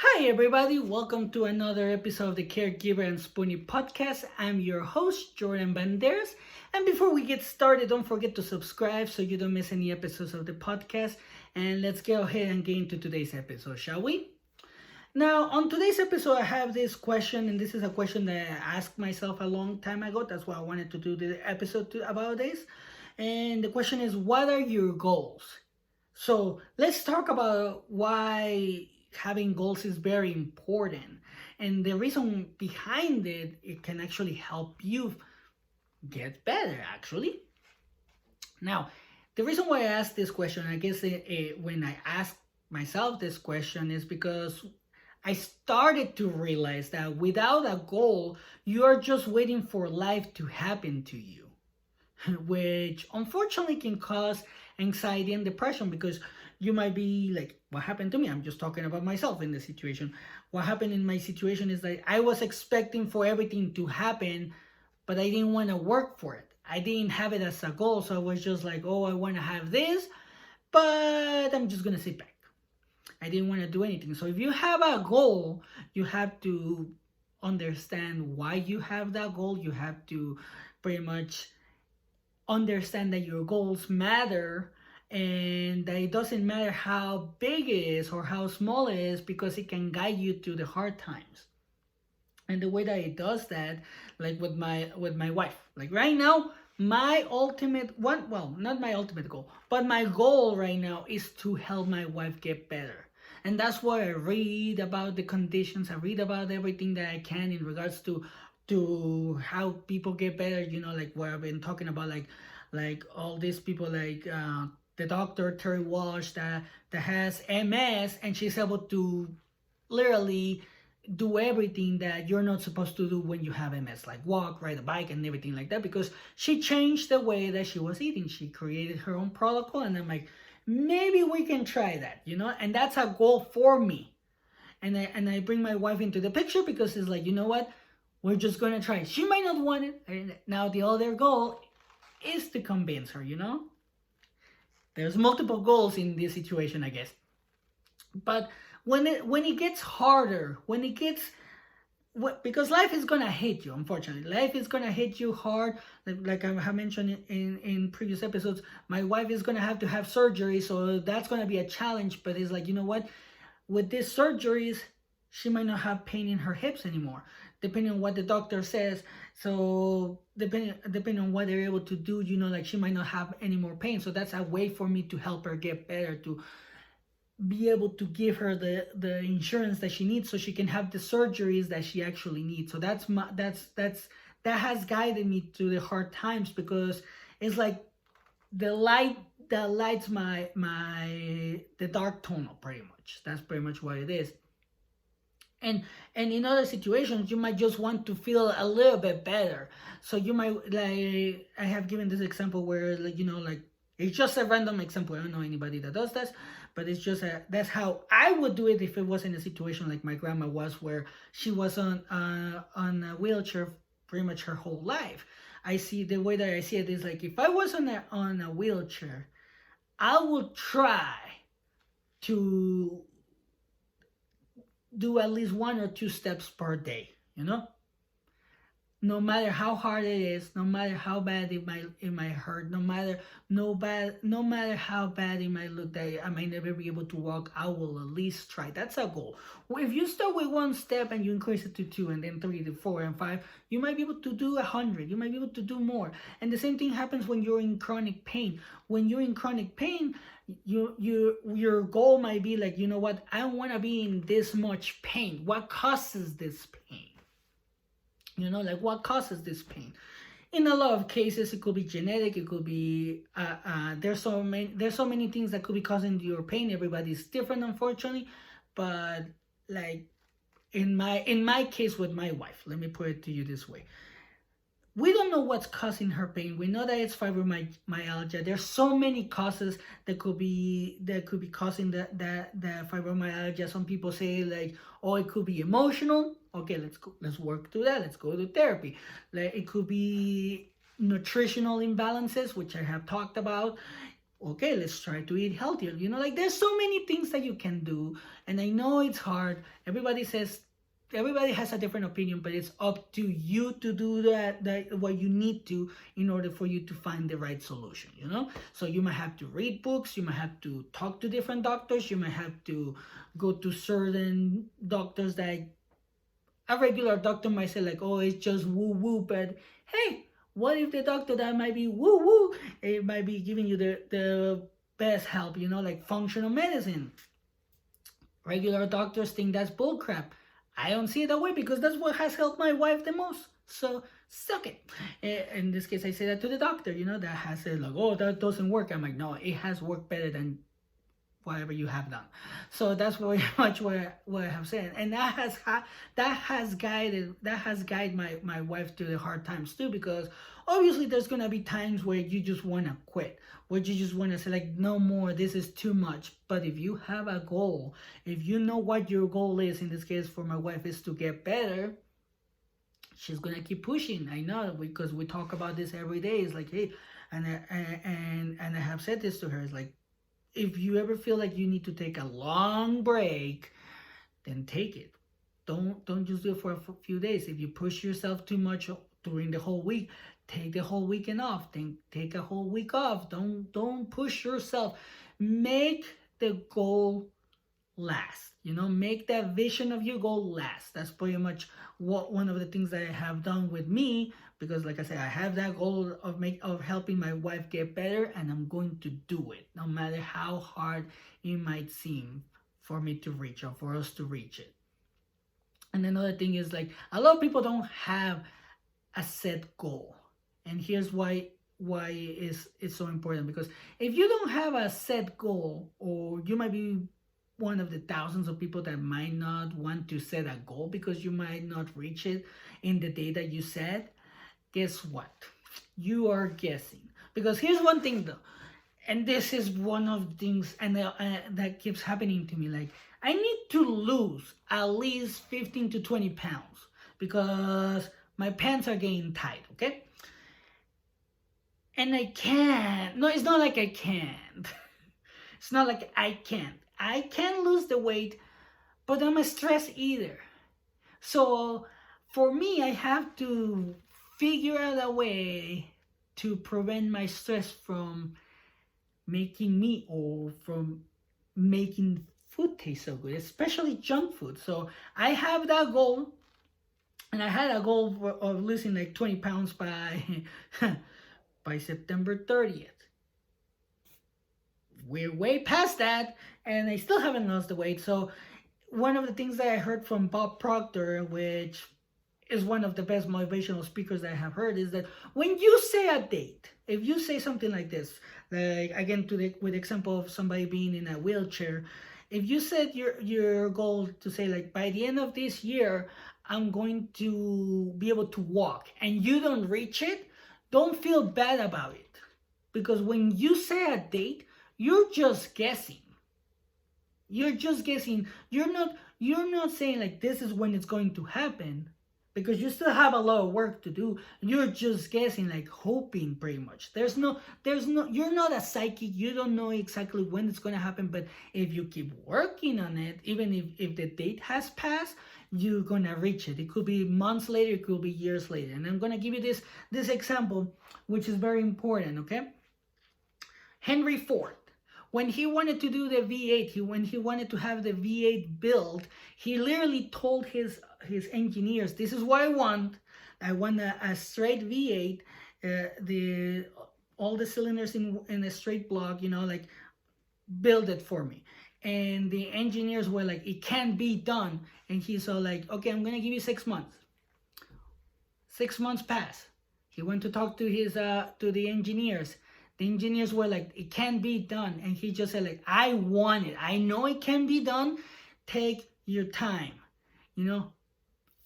Hi, everybody. Welcome to another episode of the Caregiver and Spoonie podcast. I'm your host, Jordan Banderas. And before we get started, don't forget to subscribe so you don't miss any episodes of the podcast. And let's go ahead and get into today's episode, shall we? Now, on today's episode, I have this question, and this is a question that I asked myself a long time ago. That's why I wanted to do the episode about this. And the question is, what are your goals? So let's talk about why having goals is very important. And the reason behind it, it can actually help you get better, actually. Now, the reason why I asked this question, I guess when I asked myself this question, is because I started to realize that without a goal, you are just waiting for life to happen to you, which unfortunately can cause anxiety and depression because you might be like, what happened to me? I'm just talking about myself in the situation. What happened in my situation is that I was expecting for everything to happen, but I didn't want to work for it. I didn't have it as a goal. So I was just like, oh, I want to have this, but I'm just going to sit back. I didn't want to do anything. So if you have a goal, you have to understand why you have that goal. You have to pretty much understand that your goals matter and that it doesn't matter how big it is or how small it is because it can guide you through the hard times. And the way that it does that, like with my wife, like right now, my ultimate one, well, not my ultimate goal, but my goal right now is to help my wife get better. And that's why I read about the conditions, I read about everything that I can in regards to how people get better, like what I've been talking about, like all these people, like the doctor Terry Walsh that has MS, and she's able to literally do everything that you're not supposed to do when you have MS, like walk, ride a bike, and everything like that, because she changed the way that she was eating. She created her own protocol, and I'm like, maybe we can try that, and that's a goal for me. And I bring my wife into the picture because it's like, you know what, we're just gonna try. She might not want it. And now the other goal is to convince her, There's multiple goals in this situation, I guess. But when it gets harder, because life is gonna hit you, unfortunately. Life is gonna hit you hard. Like I have mentioned in previous episodes, my wife is gonna have to have surgery, so that's gonna be a challenge. But it's like, you know what? With these surgeries, she might not have pain in her hips anymore, depending on what the doctor says. So depending on what they're able to do, like she might not have any more pain. So that's a way for me to help her get better, to be able to give her the insurance that she needs so she can have the surgeries that she actually needs. So that has guided me through the hard times, because it's like the light that lights the dark tunnel, pretty much. That's pretty much what it is. And in other situations, you might just want to feel a little bit better. So you might, like, I have given this example where, like it's just a random example. I don't know anybody that does this, but it's just that's how I would do it if it was in a situation like my grandma was, where she was on a wheelchair pretty much her whole life. I see the way that I see it is like, if I was on a wheelchair, I would try to do at least 1 or 2 steps per day, no matter how hard it is, no matter how bad it might hurt, no matter how bad it might look that I might never be able to walk, I will at least try. That's a goal. If you start with 1 step and you increase it to 2 and then 3 to 4 and 5, you might be able to do 100. You might be able to do more. And the same thing happens when you're in chronic pain. When you're in chronic pain, your goal might be like, you know what, I don't want to be in this much pain. What causes this pain? Like, what causes this pain? In a lot of cases, it could be genetic. It could be there's so many things that could be causing your pain. Everybody's different, unfortunately. But like in my case with my wife, let me put it to you this way: we don't know what's causing her pain. We know that it's fibromyalgia. There's so many causes that could be causing the fibromyalgia. Some people say, like, oh, it could be emotional. Okay, let's work through that. Let's go to therapy. Like, it could be nutritional imbalances, which I have talked about. Okay, let's try to eat healthier. Like there's so many things that you can do, and I know it's hard. Everybody has a different opinion, but it's up to you to do that what you need to in order for you to find the right solution. So you might have to read books, you might have to talk to different doctors, you might have to go to certain doctors that a regular doctor might say like, oh, it's just woo woo, but hey, what if the doctor that might be woo woo, it might be giving you the best help, like functional medicine. Regular doctors think that's bullcrap. I don't see it that way because that's what has helped my wife the most. So suck it. In this case, I say that to the doctor, that has said like, oh, that doesn't work. I'm like, no, it has worked better than whatever you have done. So that's very much what I have said, and that has guided my wife through the hard times too, because obviously there's gonna be times where you just want to quit, where you just want to say like, no more, this is too much. But if you have a goal, if you know what your goal is, in this case for my wife is to get better, she's gonna keep pushing. I know, because we talk about this every day. It's like, hey, and I have said this to her, it's like, if you ever feel like you need to take a long break, then take it. Don't just do it for a few days. If you push yourself too much during the whole week, take the whole weekend off. Then take a whole week off. Don't push yourself. Make the goal last. Make that vision of your goal last. That's pretty much one of the things that I have done with me, because like I said, I have that goal of helping my wife get better, and I'm going to do it no matter how hard it might seem for me to reach, or for us to reach it. And another thing is, like, a lot of people don't have a set goal, and here's why it's so important. Because if you don't have a set goal, or you might be one of the thousands of people that might not want to set a goal because you might not reach it in the day that you set, guess what? You are guessing. Because here's one thing though, and this is one of the things and that keeps happening to me. Like, I need to lose at least 15 to 20 pounds because my pants are getting tight, okay? And I can't. No, it's not like I can't. It's not like I can't. I can't lose the weight, but I'm a stress eater. So for me, I have to figure out a way to prevent my stress from making me, or from making food taste so good, especially junk food. So I have that goal, and I had a goal of losing like 20 pounds by by September 30th. We're way past that, and I still haven't lost the weight. So one of the things that I heard from Bob Proctor, which is one of the best motivational speakers that I have heard, is that when you say a date, if you say something like this, like again with the example of somebody being in a wheelchair, if you set your goal to say like, by the end of this year I'm going to be able to walk, and you don't reach it, don't feel bad about it. Because when you say a date, you're just guessing. You're just guessing. You're not saying like, this is when it's going to happen, because you still have a lot of work to do. You're just guessing, like hoping pretty much. There's no, you're not a psychic. You don't know exactly when it's going to happen, but if you keep working on it, even if the date has passed, you're going to reach it. It could be months later, it could be years later. And I'm going to give you this example, which is very important, okay? Henry Ford, when he wanted to do the V8, when he wanted to have the V8 built, he literally told his engineers, this is what I want. I want a straight V8, all the cylinders in a straight block, like, build it for me. And the engineers were like, it can't be done. And he's all like, okay, I'm gonna give you 6 months. 6 months pass. He went to talk to the engineers. The engineers were like, it can't be done. And he just said like, I want it. I know it can be done. Take your time.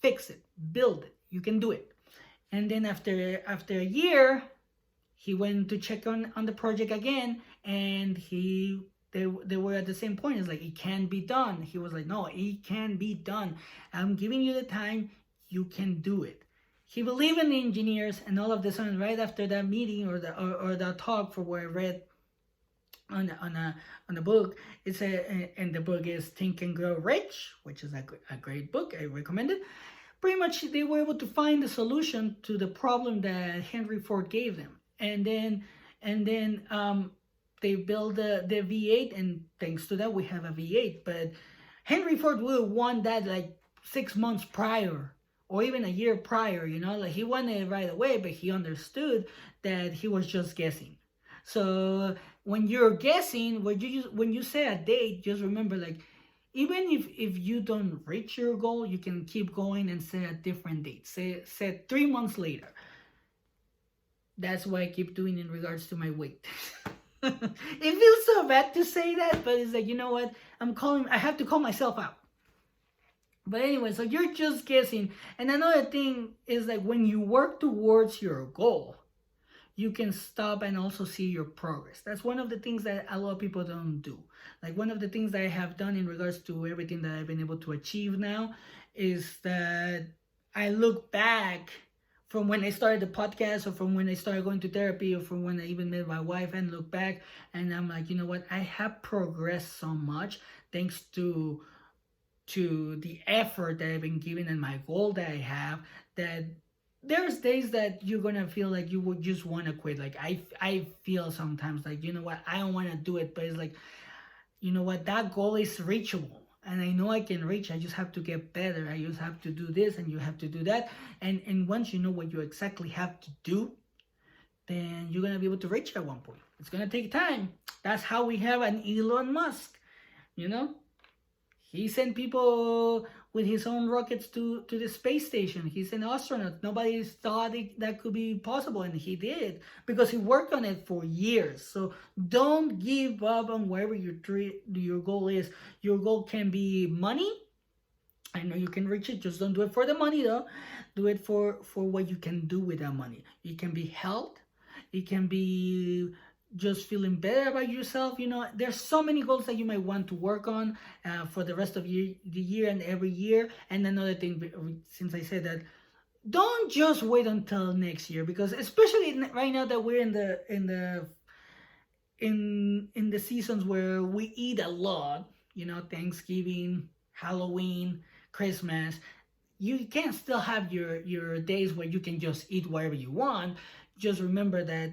Fix it. Build it. You can do it. And then after a year, he went to check on the project again. And they were at the same point. It's like, it can be done. He was like, no, it can be done. I'm giving you the time. You can do it. He believed in the engineers, and all of a sudden, right after that meeting or that talk, for what I read, on a book. It's and the book is Think and Grow Rich, which is a great book. I recommend it. Pretty much, they were able to find the solution to the problem that Henry Ford gave them, and then they built the V8, and thanks to that we have a V8. But Henry Ford would have won that like 6 months prior, or even a year prior. Like he won it right away, but he understood that he was just guessing. So when you're guessing, when you say a date, just remember, like, even if you don't reach your goal, you can keep going and set a different date. Set 3 months later. That's what I keep doing in regards to my weight. It feels so bad to say that, but it's like, you know what? I have to call myself out. But anyway, so you're just guessing. And another thing is, like, when you work towards your goal, you can stop and also see your progress. That's one of the things that a lot of people don't do. Like, one of the things that I have done in regards to everything that I've been able to achieve now is that I look back from when I started the podcast, or from when I started going to therapy, or from when I even met my wife, and look back and I'm like, you know what? I have progressed so much thanks to the effort that I've been giving and my goal that I have, that there's days that you're gonna feel like you would just want to quit. Like, I feel sometimes like, you know what, I don't want to do it, but it's like, you know what, that goal is reachable, and I know I can reach. I just have to get better. I just have to do this, and you have to do that, and once you know what you exactly have to do, then you're gonna be able to reach at one point. It's gonna take time. That's how we have an Elon Musk. you know he sent people with his own rockets to the space station. He's an astronaut. Nobody thought that could be possible, and he did, because he worked on it for years. So don't give up on wherever your goal is. Your goal can be money. I know you can reach it. Just don't do it for the money, though. Do it for what you can do with that money. It can be health. It can be just feeling better about yourself. There's so many goals that you might want to work on for the rest of the year and every year. And another thing, since I said that, don't just wait until next year, because especially right now that we're in the seasons where we eat a lot, Thanksgiving, Halloween, Christmas. You can still have your days where you can just eat whatever you want. Just remember that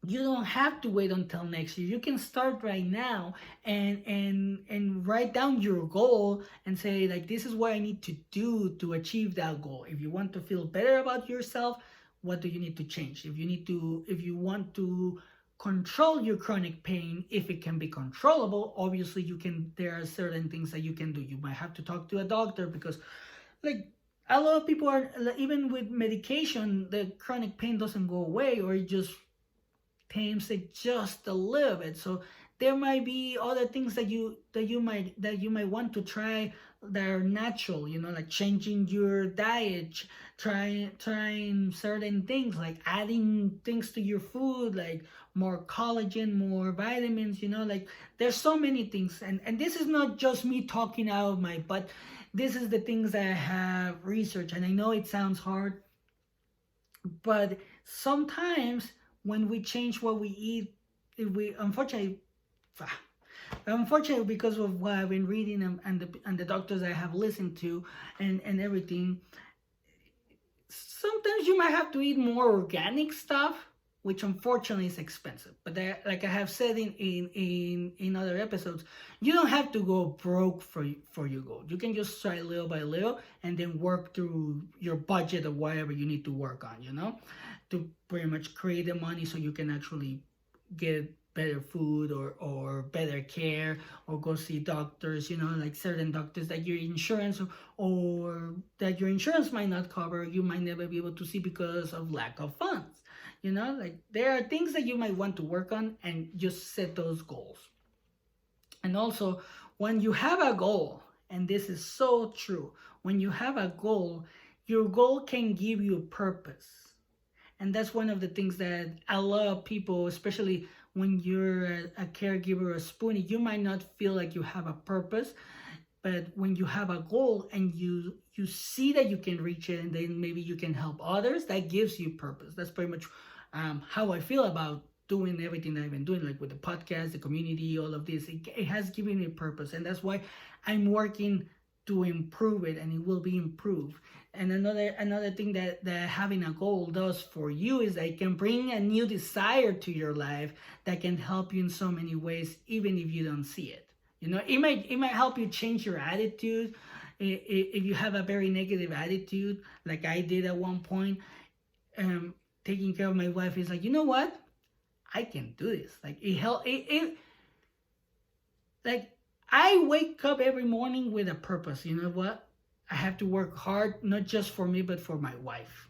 you don't have to wait until next year. You can start right now and write down your goal and say, like, this is what I need to do to achieve that goal. If you want to feel better about yourself, what do you need to change? If you want to control your chronic pain, if it can be controllable, obviously there are certain things that you can do. You might have to talk to a doctor, because, like, a lot of people are, even with medication, the chronic pain doesn't go away, or it just tames it just a little bit. So there might be other things that you might want to try that are natural, like changing your diet, trying certain things, like adding things to your food, like more collagen, more vitamins, like there's so many things. And this is not just me talking out of my butt. This is the things that I have researched, and I know it sounds hard, but sometimes when we change what we eat, unfortunately, because of what I've been reading and the doctors I have listened to and everything, sometimes you might have to eat more organic stuff, which unfortunately is expensive. But like I have said in other episodes, you don't have to go broke for your goal. You can just try little by little and then work through your budget or whatever you need to work on, to pretty much create the money so you can actually get better food or better care, or go see doctors, like certain doctors that your insurance or that your insurance might not cover, you might never be able to see because of lack of funds. Like, there are things that you might want to work on, and just set those goals. And also, when you have a goal, and this is so true, when you have a goal, your goal can give you purpose. And that's one of the things that a lot of people, especially when you're a caregiver or spoonie, you might not feel like you have a purpose. But when you have a goal and you see that you can reach it, and then maybe you can help others, that gives you purpose. That's pretty much how I feel about doing everything that I've been doing, like with the podcast, the community, all of this. It has given me purpose, and that's why I'm working to improve it, and it will be improved. And another thing that having a goal does for you is that it can bring a new desire to your life that can help you in so many ways, even if you don't see it. It might help you change your attitude. If you have a very negative attitude, like I did at one point, taking care of my wife is like, you know what? I can do this. Like it help it like I wake up every morning with a purpose. You know what? I have to work hard, not just for me, but for my wife.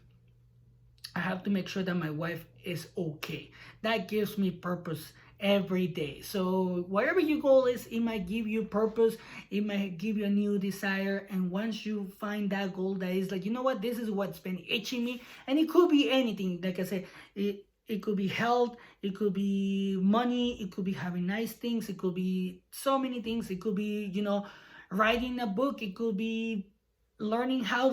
I have to make sure that my wife is okay. That gives me purpose every day. So whatever your goal is, it might give you purpose. It might give you a new desire. And once you find that goal that is like, you know what, this is what's been itching me. And it could be anything. Like I said, it could be health, it could be money, it could be having nice things, it could be so many things. It could be, writing a book, it could be learning how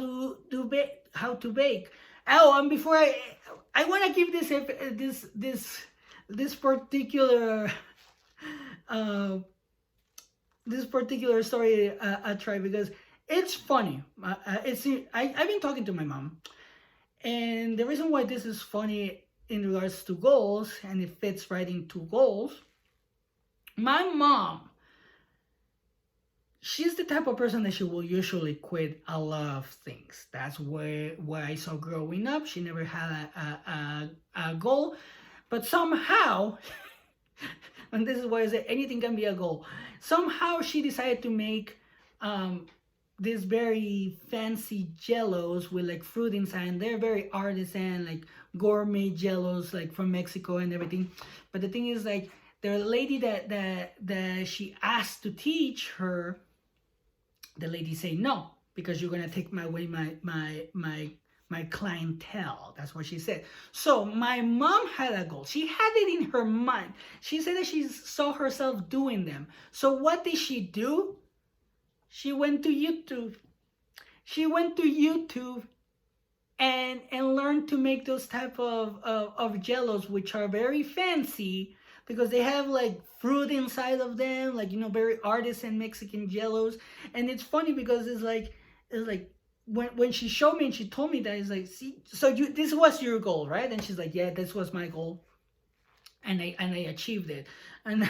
to bake. Oh, and before I want to give this particular this particular story a try, because it's funny. I've been talking to my mom, and the reason why this is funny in regards to goals, and it fits right into goals. My mom, she's the type of person that she will usually quit a lot of things. That's what I saw growing up. She never had a goal, but somehow, and this is why I say anything can be a goal. Somehow she decided to make these very fancy jellos with like fruit inside, and they're very artisan, like gourmet jellos, like from Mexico and everything. But the thing is, like, the lady that she asked to teach her, the lady say no, because you're gonna take away my clientele. That's what she said. So my mom had a goal. She had it in her mind. She said that she saw herself doing them. So what did she do? She went to YouTube. And learned to make those type of jellos, which are very fancy, because they have like fruit inside of them, like, very artisan Mexican jellos. And it's funny because it's like when she showed me and she told me that, it's like, see, so this was your goal, right? And she's like, yeah, this was my goal, and I achieved it. And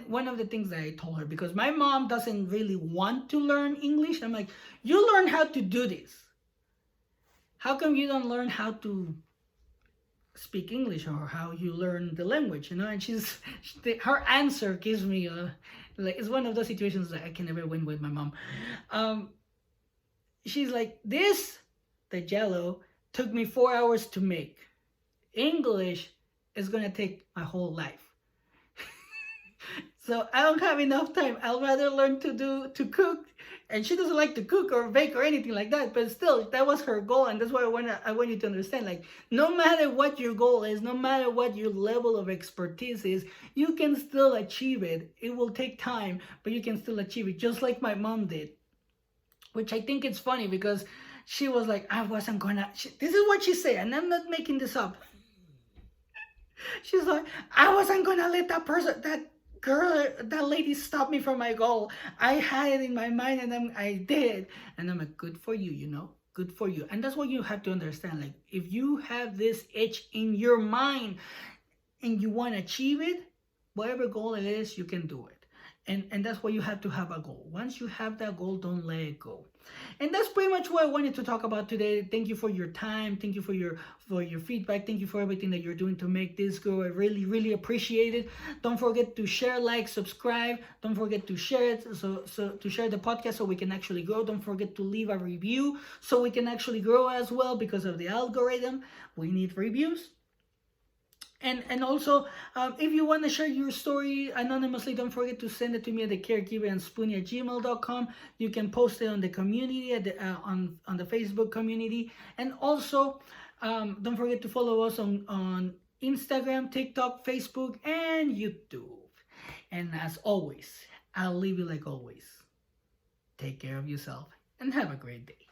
one of the things that I told her, because my mom doesn't really want to learn English, I'm like, you learn how to do this. How come you don't learn how to speak English, or how you learn the language, And her answer gives me like, it's one of those situations that I can never win with my mom. She's like, the jello took me 4 hours to make. English is gonna take my whole life. So I don't have enough time. I'll rather learn to cook. And she doesn't like to cook or bake or anything like that. But still, that was her goal. And that's why I want you to understand, like, no matter what your goal is, no matter what your level of expertise is, you can still achieve it. It will take time, but you can still achieve it, just like my mom did. Which I think it's funny, because she was like, this is what she said, and I'm not making this up. She's like, I wasn't gonna let that lady stopped me from my goal. I had it in my mind, and I did. And I'm like, good for you, good for you. And that's what you have to understand. Like, if you have this itch in your mind and you want to achieve it, whatever goal it is, you can do it. And that's why you have to have a goal. Once you have that goal, don't let it go. And that's pretty much what I wanted to talk about today. Thank you for your time. Thank you for your feedback. Thank you for everything that you're doing to make this go. I really, really appreciate it. Don't forget to share, like, subscribe. Don't forget to share it, so to share the podcast so we can actually grow. Don't forget to leave a review so we can actually grow as well, because of the algorithm. We need reviews. And also, if you want to share your story anonymously, don't forget to send it to me at thecaregiverandspoony@gmail.com. You can post it on the community, on the Facebook community. And also, don't forget to follow us on Instagram, TikTok, Facebook, and YouTube. And as always, I'll leave you like always. Take care of yourself and have a great day.